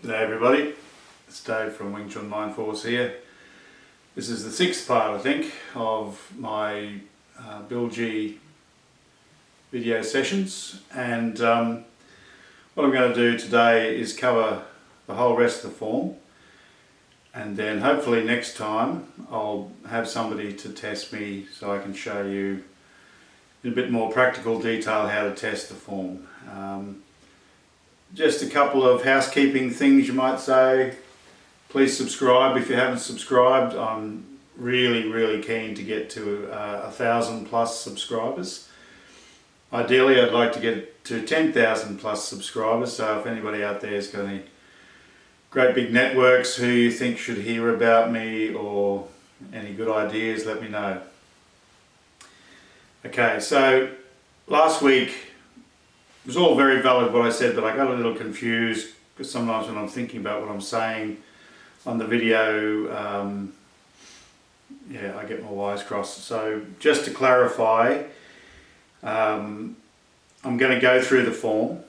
G'day everybody, it's Dave from Wing Chun Mind Force here. This is the sixth part, I think, of my Bil Jee video sessions, and what I'm going to do today is cover the whole rest of the form, and then hopefully next time I'll have somebody to test me so I can show you in a bit more practical detail how to test the form. Just a couple of housekeeping things you might say. Please subscribe if you haven't subscribed. I'm really keen to get to 1,000 plus subscribers. Ideally I'd like to get to 10,000 plus subscribers, so if anybody out there has got any great big networks who you think should hear about me or any good ideas, let me know. Okay, so last week it was all very valid what I said, but I got a little confused because sometimes when I'm thinking about what I'm saying on the video, I get my wires crossed. So just to clarify, I'm going to go through the form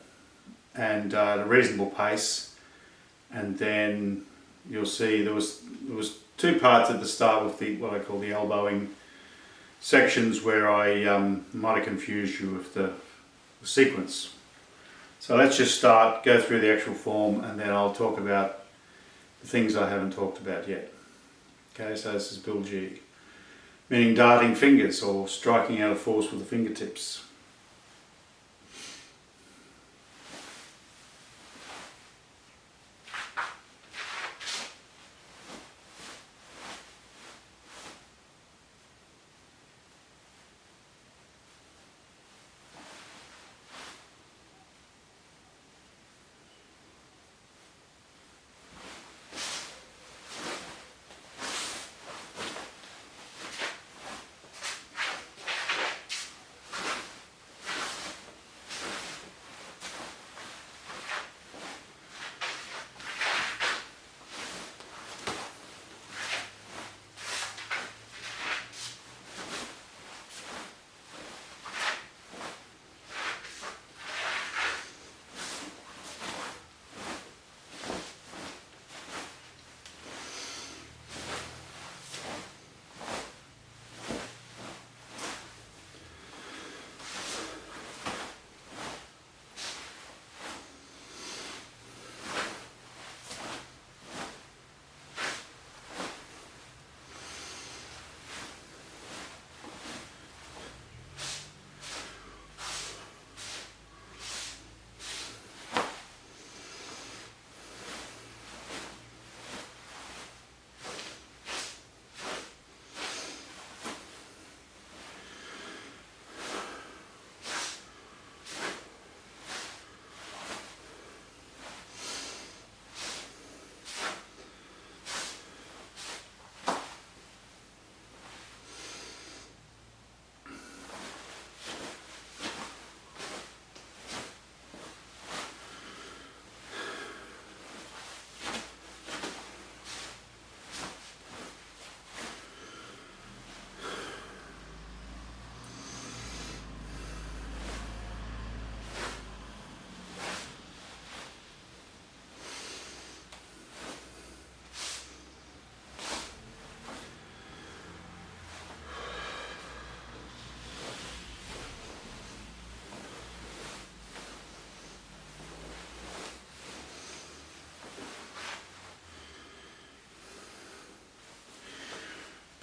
and at a reasonable pace, and then you'll see there was two parts at the start with the what I call the elbowing sections where I might have confused you with the sequence. So let's just go through the actual form, and then I'll talk about the things I haven't talked about yet. Okay, so this is Biu Jee, meaning darting fingers or striking out a force with the fingertips.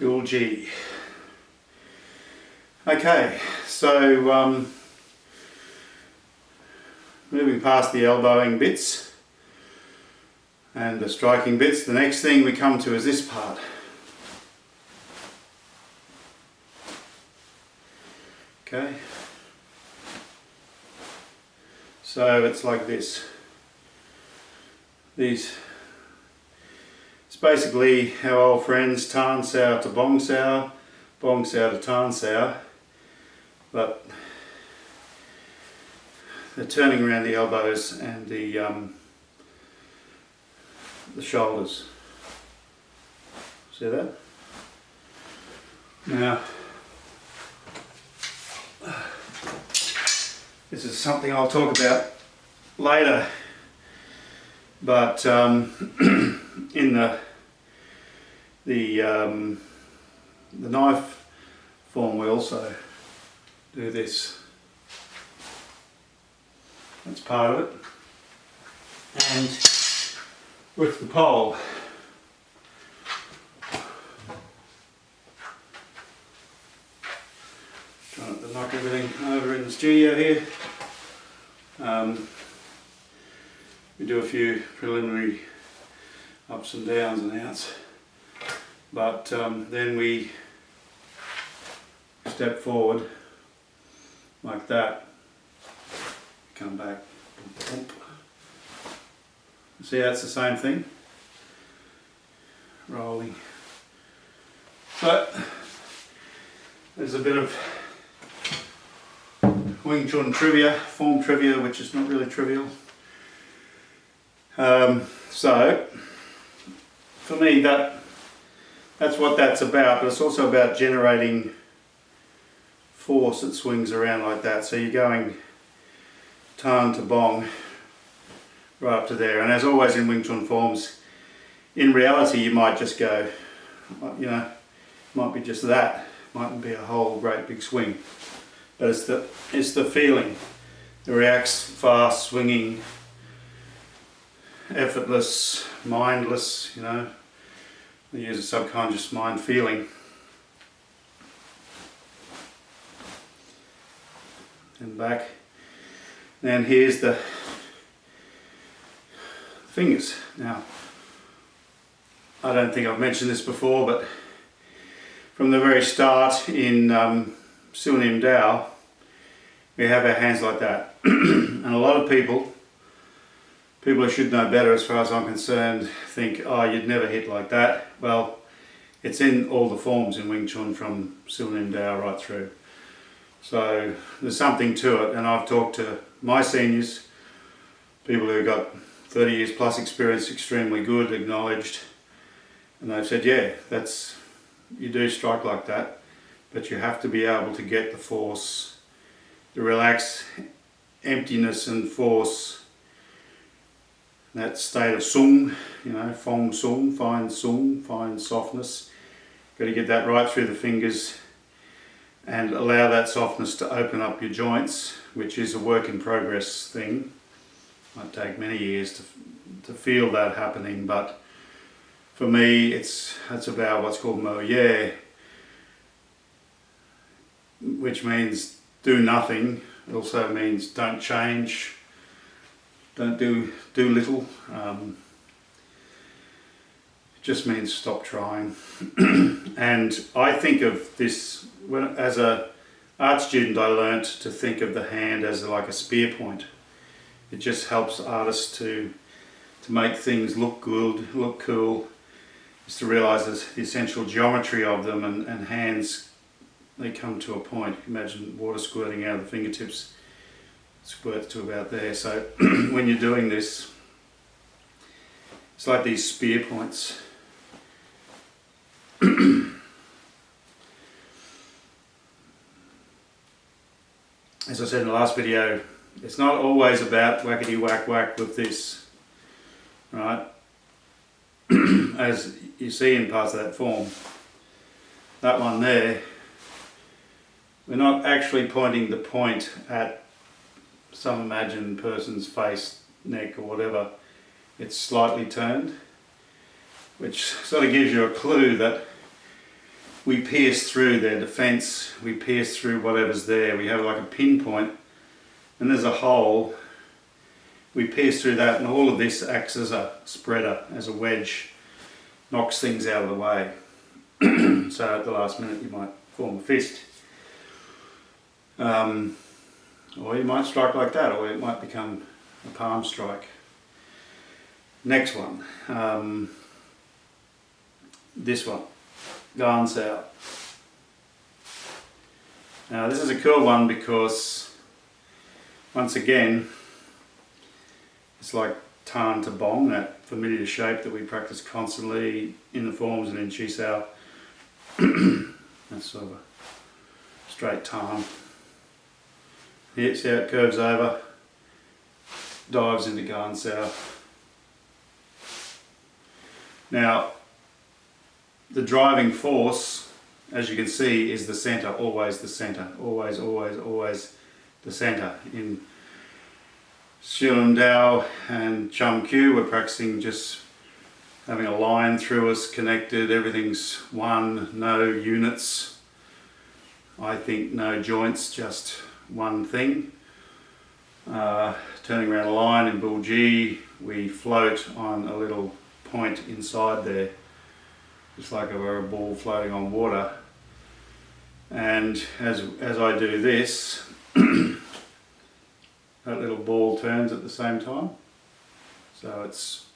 Biu Jee. Okay, so moving past the elbowing bits and the striking bits, the next thing we come to is this part. Okay, so it's like this. It's basically our old friends Tan Sao to Bong Sao, Bong Sao to Tan Sao, but they're turning around the elbows and the shoulders. See that? Now, this is something I'll talk about later But in the knife form we also do this. That's part of it. And with the pole, trying to knock everything over in the studio here. We do a few preliminary ups and downs and outs, but then we step forward like that, come back, boom, boom. See how it's the same thing? Rolling. But there's a bit of Wing Chun trivia, form trivia, which is not really trivial. So for me that's what that's about, but it's also about generating force that swings around like that. So you're going Tan to Bong right up to there, and as always in Wing Chun forms, in reality you might just go, you know, might be just that, mightn't be a whole great big swing, but it's the feeling. It reacts fast, swinging, effortless, mindless, you know. We use a subconscious mind feeling. And back. And here's the fingers. Now, I don't think I've mentioned this before, but from the very start in Nim Dao, we have our hands like that. And a lot of people who should know better as far as I'm concerned think, oh, you'd never hit like that. Well, it's in all the forms in Wing Chun from Nim Dao right through. So there's something to it, and I've talked to my seniors, people who got 30 years plus experience, extremely good, acknowledged, and they've said, yeah, you do strike like that, but you have to be able to get the force, the relaxed emptiness and force, that state of sung, you know, fong sung, find softness. Got to get that right through the fingers and allow that softness to open up your joints, which is a work in progress thing. Might take many years to feel that happening, but for me it's about what's called mo ye, which means do nothing. It also means don't change, don't do little. It just means stop trying. And I think of this, as a art student, I learnt to think of the hand as like a spear point. It just helps artists to make things look good, look cool, is to realise the essential geometry of them, and hands, they come to a point. Imagine water squirting out of the fingertips, squirts to about there. So when you're doing this, it's like these spear points. As I said in the last video, it's not always about whackety whack whack with this, right? As you see in parts of that form, that one there, we're not actually pointing the point at some imagined person's face, neck or whatever. It's slightly turned, which sort of gives you a clue that we pierce through their defence, we pierce through whatever's there. We have like a pinpoint and there's a hole. We pierce through that, and all of this acts as a spreader, as a wedge, knocks things out of the way. So at the last minute you might form a fist. Or you might strike like that, or it might become a palm strike. Next one. This one. Guns out. Now this is a cool one because, once again, it's like Tan to Bong, that familiar shape that we practice constantly in the forms and in Chi Sao. That's sort of a straight Tan. Here, see how it curves over, dives into Gan Sao. Now, the driving force, as you can see, is the center, always the center, always, always, always the center. In Shilum Dao and Chum Q, we're practicing just having a line through us, connected, everything's one, no units. I think no joints, just one thing. Turning around a line in Bil Jee, we float on a little point inside there, just like if we're a ball floating on water. And as I do this, that little ball turns at the same time. So it's,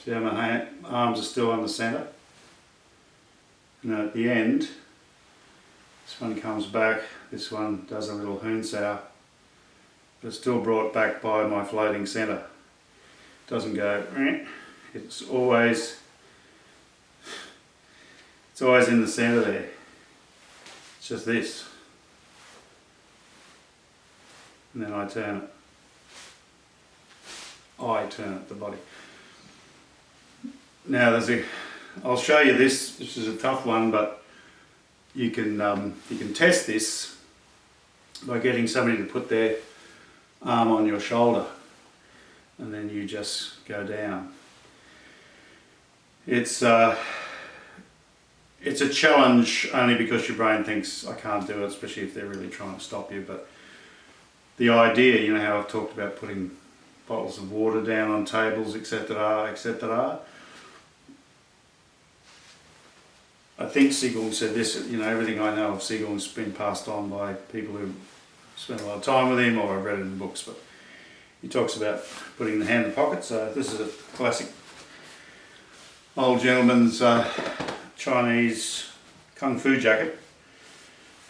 see how my arms are still on the center. And then at the end, this one comes back, this one does a little hoon sao, but it's still brought back by my floating center. Doesn't go, it's always in the center there. It's just this. And then I turn it. The body. Now I'll show you this. This is a tough one, but you can test this by getting somebody to put their arm on your shoulder, and then you just go down. It's a challenge only because your brain thinks I can't do it, especially if they're really trying to stop you. But the idea, you know how I've talked about putting bottles of water down on tables, etc., etc. I think Qigong said this, you know, everything I know of Qigong's been passed on by people who spent a lot of time with him, or I've read it in books, but he talks about putting the hand in the pocket. So this is a classic old gentleman's Chinese Kung Fu jacket,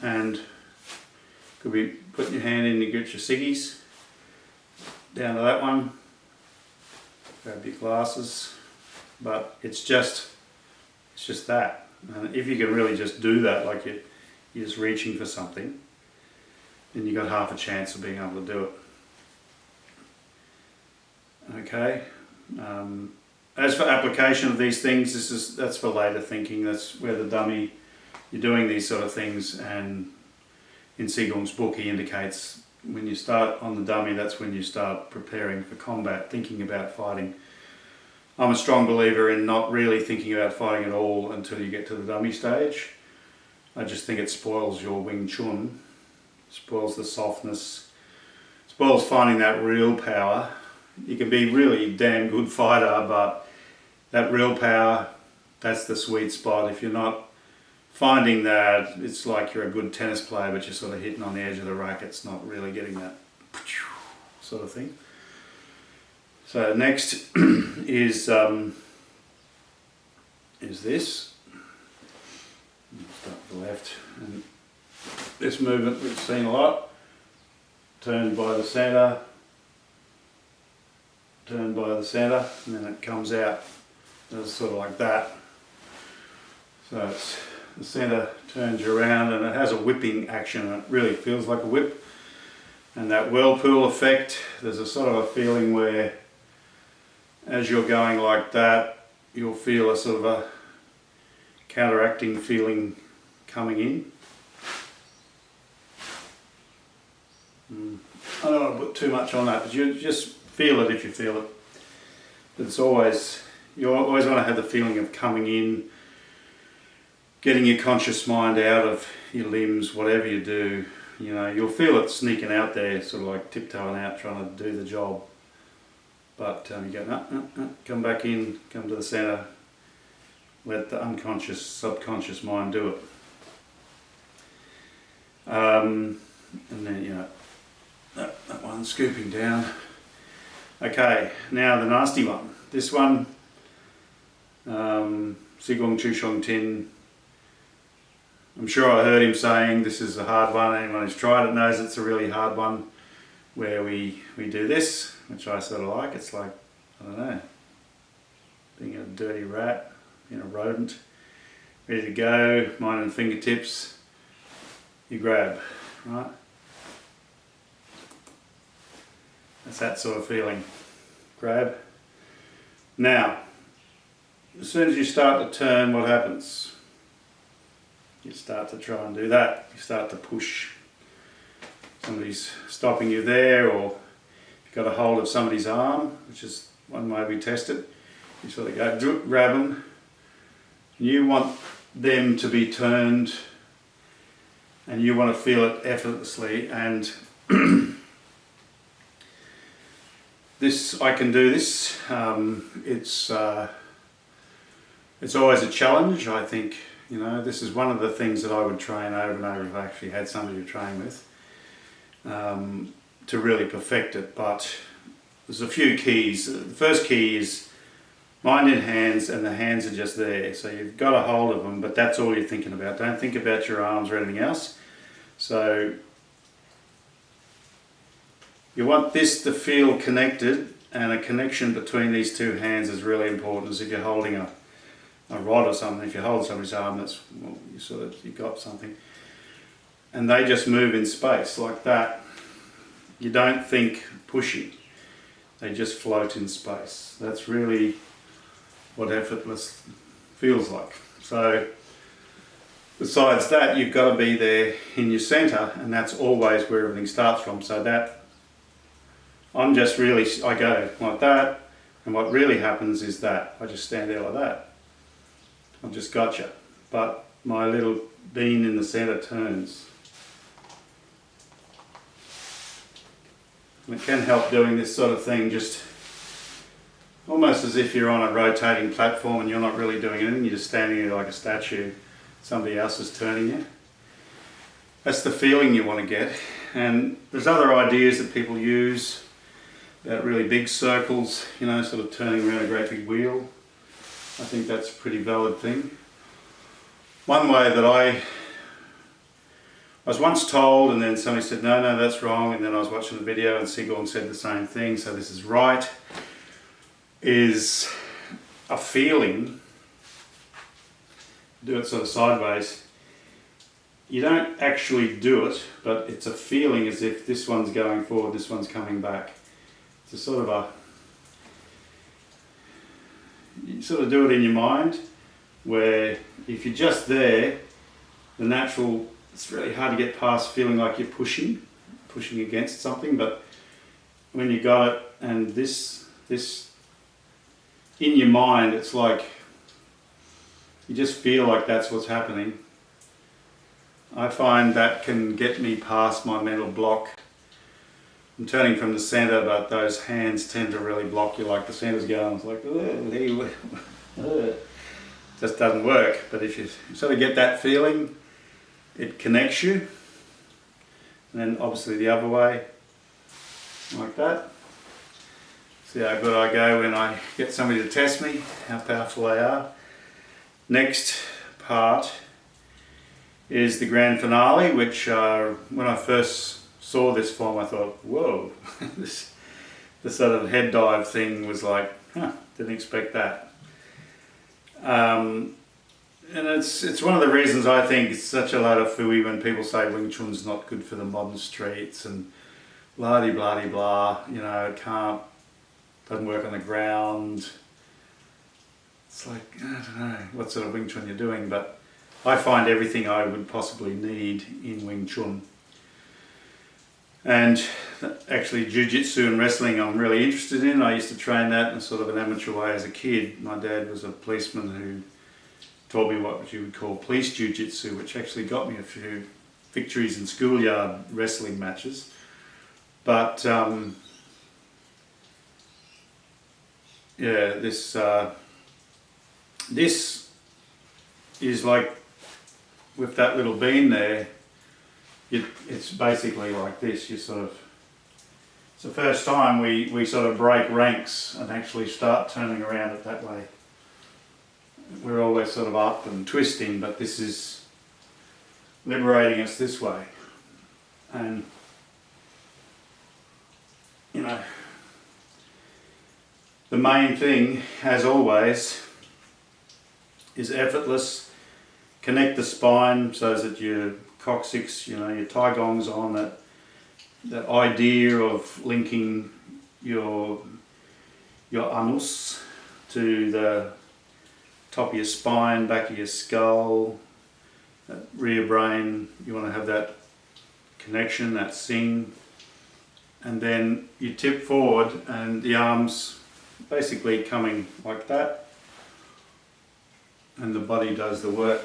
and could be putting your hand in to get your ciggies, down to that one, grab your glasses, but it's just that. And if you can really just do that, like you're just reaching for something, then you've got half a chance of being able to do it. Okay. As for application of these things, that's for later thinking. That's where the dummy, you're doing these sort of things, and in Qigong's book he indicates when you start on the dummy, that's when you start preparing for combat, thinking about fighting. I'm a strong believer in not really thinking about fighting at all until you get to the dummy stage. I just think it spoils your Wing Chun, spoils the softness, spoils finding that real power. You can be really damn good fighter, but that real power, that's the sweet spot. If you're not finding that, it's like you're a good tennis player, but you're sort of hitting on the edge of the racket. It's not really getting that sort of thing. So next is this. Start with the left, and this movement we've seen a lot. Turn by the centre, turn by the centre, and then it comes out. It's sort of like that. So it's, the centre turns you around, and it has a whipping action, and it really feels like a whip. And that whirlpool effect, there's a sort of a feeling where as you're going like that, you'll feel a sort of a counteracting feeling coming in. I don't want to put too much on that, but you just feel it if you feel it. But it's always, you always want to have the feeling of coming in, getting your conscious mind out of your limbs, whatever you do. You know, you'll feel it sneaking out there, sort of like tiptoeing out, trying to do the job. But you go, no, come back in, come to the centre, let the unconscious, subconscious mind do it. And then, you know, that one scooping down. Okay, now the nasty one. This one, Qigong Chu Shong Tin. I'm sure I heard him saying this is a hard one. Anyone who's tried it knows it's a really hard one, where we do this, which I sort of like. It's like, I don't know, being a dirty rat, being a rodent, ready to go, mind and fingertips, you grab, right? That's that sort of feeling. Grab, Now, as soon as you start to turn, what happens? You start to try and do that. You start to push. Somebody's stopping you there, or you've got a hold of somebody's arm, which is one way we test it. You sort of go grab them. You want them to be turned, and you want to feel it effortlessly. And this, I can do this. It's always a challenge. I think, you know, this is one of the things that I would train over and over if I actually had somebody to train with, to really perfect it. But there's a few keys. The first key is mind in hands, and the hands are just there. So you've got a hold of them, but that's all you're thinking about. Don't think about your arms or anything else. So you want this to feel connected, and a connection between these two hands is really important. As if you're holding a rod or something. If you hold somebody's arm, that's, well, you've got something. And they just move in space like that. You don't think pushing. They just float in space. That's really what effortless feels like. So besides that, you've got to be there in your center, and that's always where everything starts from. So that, I go like that, and what really happens is that I just stand there like that. I've just got you, but my little bean in the center turns. And it can help doing this sort of thing, just almost as if you're on a rotating platform and you're not really doing anything, you're just standing there like a statue, somebody else is turning you. That's the feeling you want to get. And there's other ideas that people use about really big circles, you know, sort of turning around a great big wheel. I think that's a pretty valid thing. One way that I was once told, and then somebody said, no, that's wrong, and then I was watching the video and Sigourney said the same thing, so this is right, is a feeling. Do it sort of sideways. You don't actually do it, but it's a feeling as if this one's going forward, this one's coming back. It's a sort of you sort of do it in your mind, where if you're just there, the natural, it's really hard to get past feeling like you're pushing against something, but when you got it and this in your mind, it's like you just feel like that's what's happening. I find that can get me past my mental block. I'm turning from the center, but those hands tend to really block you, like the center's going, it's like, just doesn't work. But if you sort of get that feeling, it connects you. And then obviously the other way, like that. See how good I go when I get somebody to test me, how powerful they are. Next part is the grand finale, which when I first saw this form, I thought, whoa, the sort of head dive thing was like, didn't expect that. And it's one of the reasons I think it's such a lot of phooey when people say Wing Chun's not good for the modern streets and blah-de-blah-de-blah, you know, doesn't work on the ground. It's like, I don't know what sort of Wing Chun you're doing, but I find everything I would possibly need in Wing Chun. And actually Jiu-Jitsu and wrestling I'm really interested in. I used to train that in sort of an amateur way as a kid. My dad was a policeman who taught me what you would call police Jiu-Jitsu, which actually got me a few victories in schoolyard wrestling matches. But yeah, this is like, with that little bean there, it's basically like this. You sort of, it's the first time we sort of break ranks and actually start turning around it that way. We're always sort of up and twisting, but this is liberating us this way. And you know, the main thing, as always, is effortless. Connect the spine so that your coccyx, you know, your Taigong's on, that idea of linking your anus to the top of your spine, back of your skull, that rear brain. You want to have that connection, that sing. And then you tip forward and the arms basically coming like that, and the body does the work.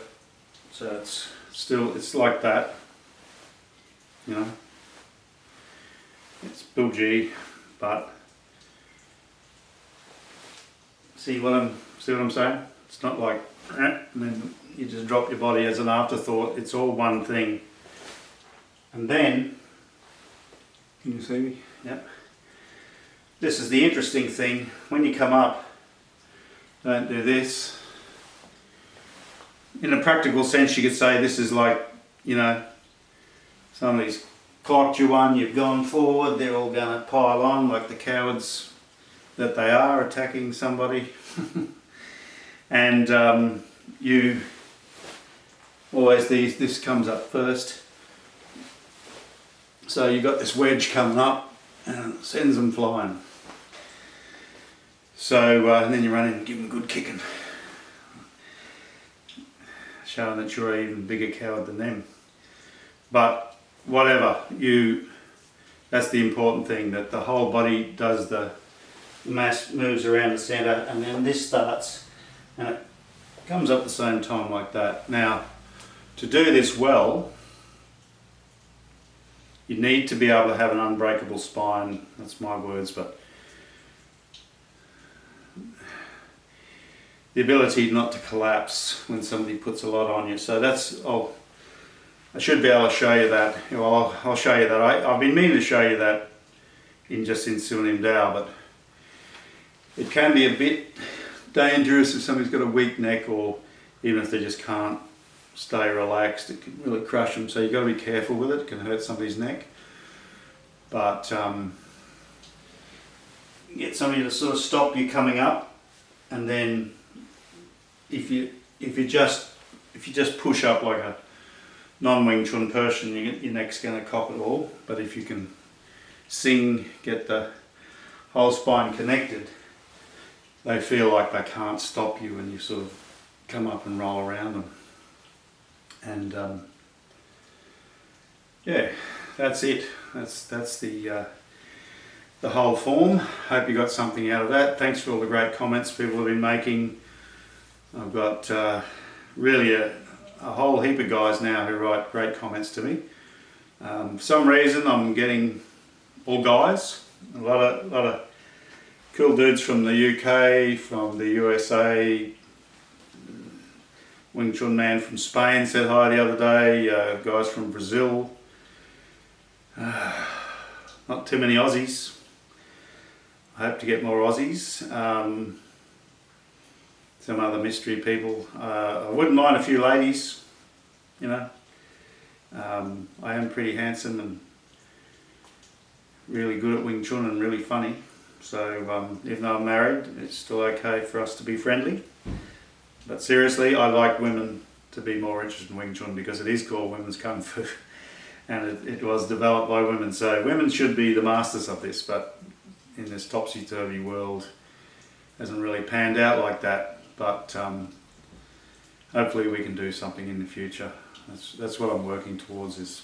So it's like that, you know. It's Biu Jee, but see what I'm saying? It's not like and then you just drop your body as an afterthought. It's all one thing. And then, can you see me? Yep. This is the interesting thing. When you come up, don't do this. In a practical sense, you could say this is like, you know, somebody's clocked you one, you've gone forward, they're all going to pile on like the cowards that they are, attacking somebody. And you always, this comes up first. So you've got this wedge coming up and it sends them flying. So and then you run in and give them a good kicking, showing that you're an even bigger coward than them. But whatever, that's the important thing, that the whole body does the mass, moves around the centre, and then this starts and it comes up at the same time like that. Now, to do this well, you need to be able to have an unbreakable spine. That's my words, but the ability not to collapse when somebody puts a lot on you. So that's, I should be able to show you that. Well, I'll show you that. I've been meaning to show you that in Sunim Dao, but it can be a bit dangerous if somebody's got a weak neck, or even if they just can't stay relaxed. It can really crush them, so you've got to be careful with it. It can hurt somebody's neck. But get somebody to sort of stop you coming up, and then if you just push up like a non-Wing Chun person, your neck's going to cop it all. But if you can get the whole spine connected, they feel like they can't stop you when you sort of come up and roll around them. And yeah, that's it. That's the whole form. Hope you got something out of that. Thanks for all the great comments people have been making. I've got really a whole heap of guys now who write great comments to me. For some reason I'm getting all guys, a lot of cool dudes from the UK, from the USA. Wing Chun man from Spain said hi the other day, guys from Brazil. Not too many Aussies. I hope to get more Aussies. Some other mystery people. I wouldn't mind a few ladies, you know. I am pretty handsome and really good at Wing Chun and really funny. So even though I'm married, it's still okay for us to be friendly. But seriously, I like women to be more interested in Wing Chun because it is called Women's Kung Fu and it was developed by women. So women should be the masters of this, but in this topsy-turvy world, hasn't really panned out like that. But hopefully we can do something in the future. That's what I'm working towards, is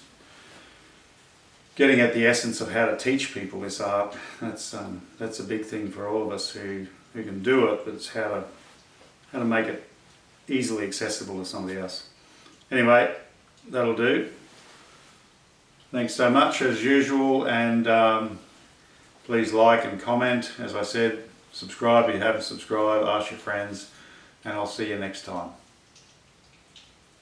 getting at the essence of how to teach people this art. That's a big thing for all of us who can do it, but it's how to make it easily accessible to somebody else. Anyway, that'll do. Thanks so much as usual, and please like and comment. As I said, subscribe if you haven't subscribed, ask your friends, and I'll see you next time.